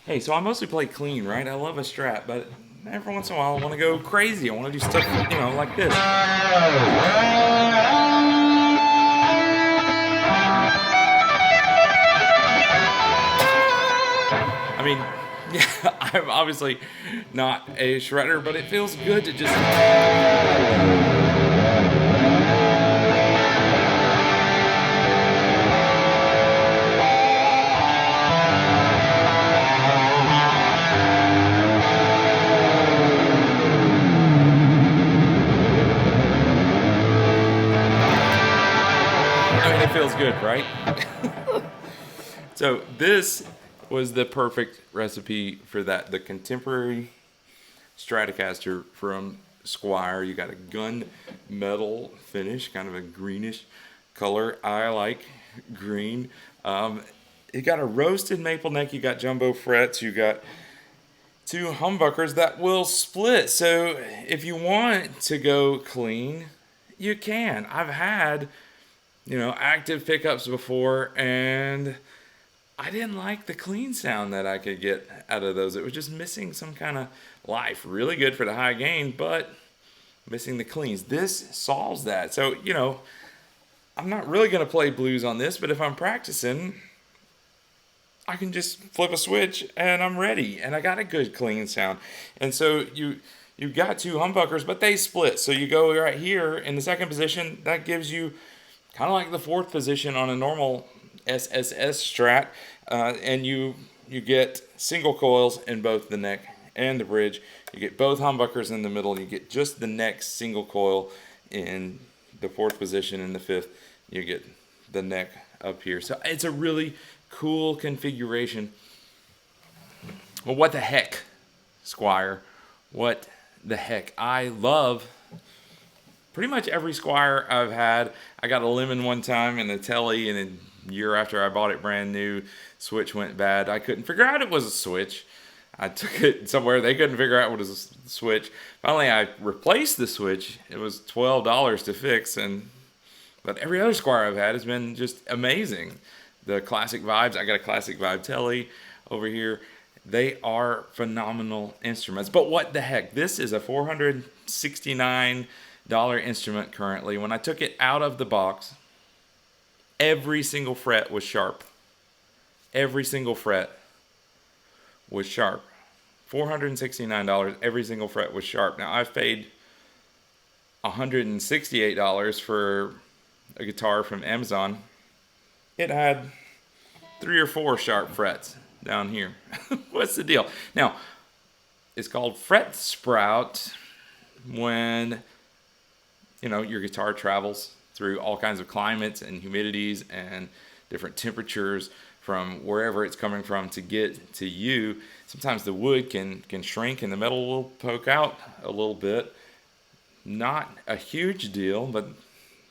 Hey, so I mostly play clean, right? I love a Strat, but every once in a while I want to go crazy. I want to do stuff, like this. I mean, yeah, I'm obviously not a shredder, but it feels good to just. I mean, it feels good, right? So this was the perfect recipe for that. The contemporary Stratocaster from Squier. You got a gun metal finish, kind of a greenish color. I like green. You got a roasted maple neck. You got jumbo frets. You got two humbuckers that will split. So if you want to go clean, you can. I've had active pickups before, and I didn't like the clean sound that I could get out of those. It was just missing some kind of life. Really good for the high gain, but missing the cleans. This solves that. So, I'm not really going to play blues on this, but if I'm practicing, I can just flip a switch and I'm ready. And I got a good clean sound. And so you've got two humbuckers, but they split. So you go right here in the second position. That gives you kind of like the fourth position on a normal SSS Strat, and you get single coils in both the neck and the bridge. You get both humbuckers in the middle. You get just the neck single coil in the fourth position. In the fifth, you get the neck up here. So it's a really cool configuration. Well, what the heck, Squier? What the heck? I love pretty much every Squier I've had. I got a lemon one time in a telly, and a year after I bought it brand new, switch went bad. I couldn't figure out it was a switch. I took it somewhere. They couldn't figure out what was a switch. Finally, I replaced the switch. It was $12 to fix, but every other Squier I've had has been just amazing. The classic vibes. I got a classic vibe telly over here. They are phenomenal instruments. But what the heck? This is a $469 instrument currently. When I took it out of the box, every single fret was sharp. Every single fret was sharp. $469, every single fret was sharp. Now, I've paid $168 for a guitar from Amazon. It had 3 or 4 sharp frets down here. What's the deal? Now, it's called fret sprout when your guitar travels through all kinds of climates and humidities and different temperatures from wherever it's coming from to get to you. Sometimes the wood can shrink and the metal will poke out a little bit. Not a huge deal, but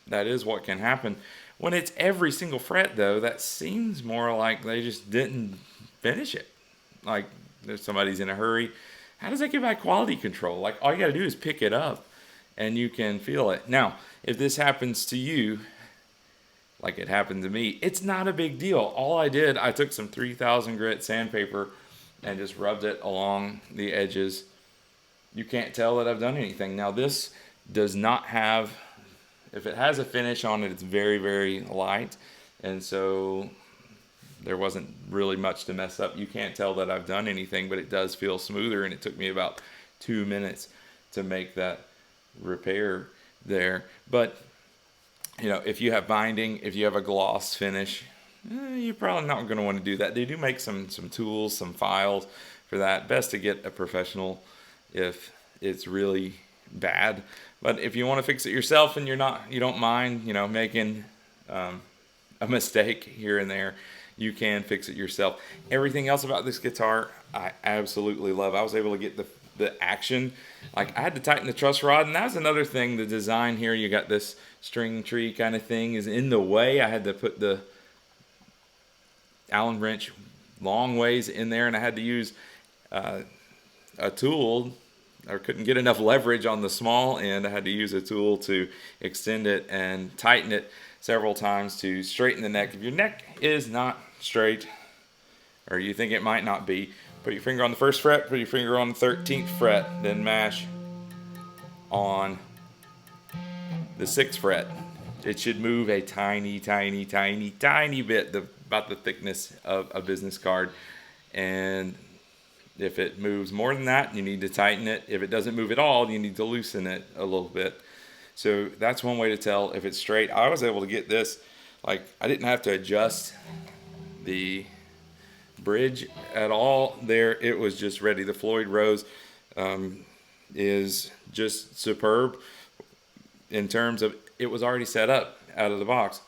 that is what can happen. When it's every single fret, though, that seems more like they just didn't finish it. Like if somebody's in a hurry. How does that give back quality control? Like all you got to do is pick it up and you can feel it. Now, if this happens to you, like it happened to me, it's not a big deal. All I did, I took some 3000 grit sandpaper and just rubbed it along the edges. You can't tell that I've done anything. Now, this does not have, if it has a finish on it, it's very, very light. And so there wasn't really much to mess up. You can't tell that I've done anything, but it does feel smoother. And it took me about 2 minutes to make that repair there. But if you have binding, if you have a gloss finish, you're probably not going to want to do that. They do make some tools, some files for that. Best to get a professional if it's really bad. But if you want to fix it yourself and you don't mind, making a mistake here and there, you can fix it yourself. Everything else about this guitar, I absolutely love. I was able to get the action. Like I had to tighten the truss rod, and that was another thing. The design here, you got this string tree kind of thing is in the way. I had to put the Allen wrench long ways in there, and I had to use a tool. I couldn't get enough leverage on the small end. I had to use a tool to extend it and tighten it several times to straighten the neck. If your neck is not straight, or you think it might not be, Put your finger on the 1st fret, put your finger on the 13th fret, then mash on the 6th fret. It should move a tiny, tiny, tiny, tiny bit, about the thickness of a business card. And if it moves more than that, you need to tighten it. If it doesn't move at all, you need to loosen it a little bit. So that's one way to tell if it's straight. I was able to get this, like, I didn't have to adjust the bridge at all there. It was just ready. The Floyd Rose is just superb in terms of it was already set up out of the box.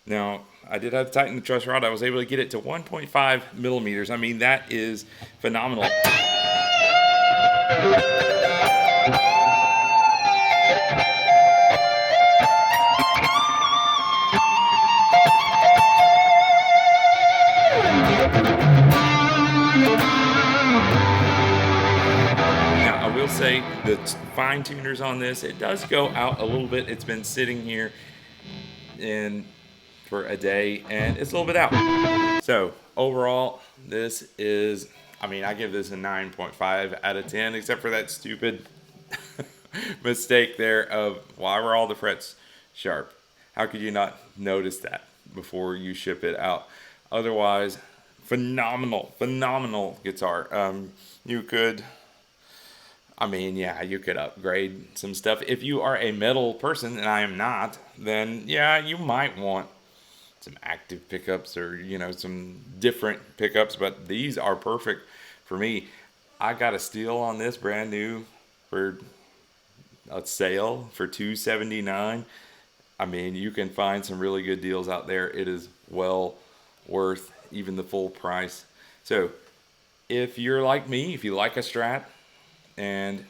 Now, I did have to tighten the truss rod. I was able to get it to 1.5 millimeters. I mean, that is phenomenal. Say the fine tuners on this, it does go out a little bit. It's been sitting here for a day and it's a little bit out. So overall, this is, I mean, I give this a 9.5 out of 10, except for that stupid mistake there of why were all the frets sharp? How could you not notice that before you ship it out? Otherwise, phenomenal guitar. You could upgrade some stuff. If you are a metal person, and I am not, then yeah, you might want some active pickups or, some different pickups, but these are perfect for me. I got a steal on this brand new for a sale for $279. I mean, you can find some really good deals out there. It is well worth even the full price. So if you're like me, if you like a Strat, and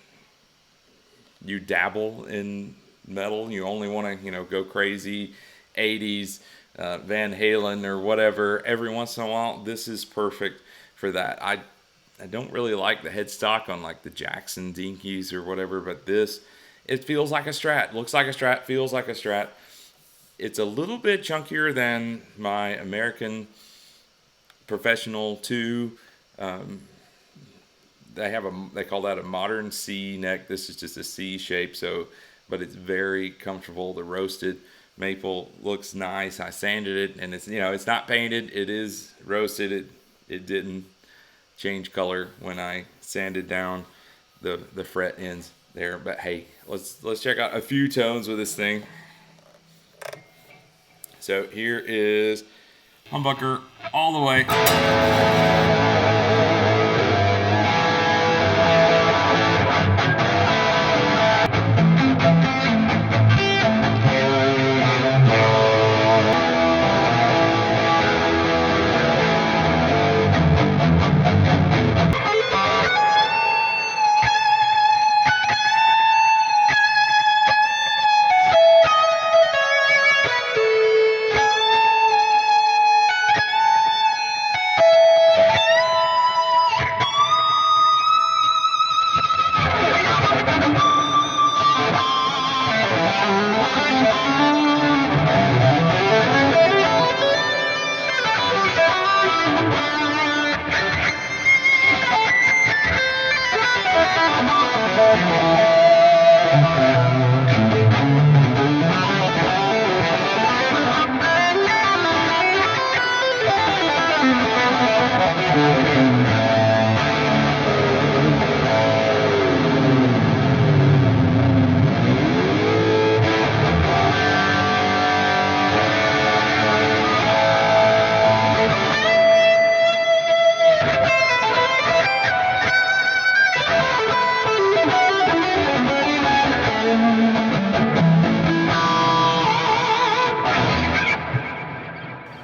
you dabble in metal, you only want to, go crazy, 80s, Van Halen or whatever, every once in a while, this is perfect for that. I don't really like the headstock on like the Jackson Dinkies or whatever, but this, it feels like a Strat, looks like a Strat, feels like a Strat. It's a little bit chunkier than my American Professional 2. They call that a modern C neck. This is just a C shape, but it's very comfortable. The roasted maple looks nice. I sanded it, and it's not painted. It is roasted. It didn't change color when I sanded down the fret ends there. But hey, let's check out a few tones with this thing. So here is humbucker all the way.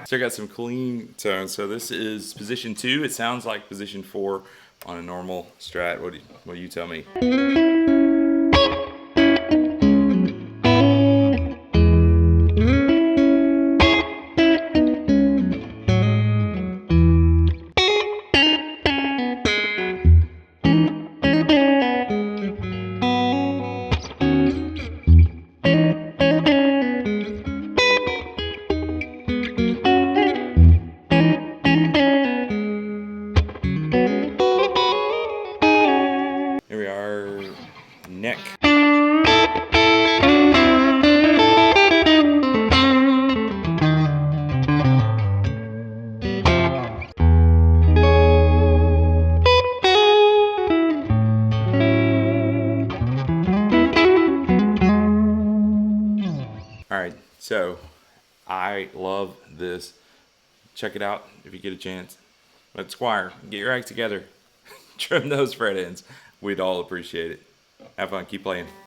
So I got some clean tones. So this is position 2. It sounds like position 4 on a normal Strat. What do you tell me? So I love this. Check it out if you get a chance. But Squier, get your act together. Trim those fret ends. We'd all appreciate it. Have fun. Keep playing.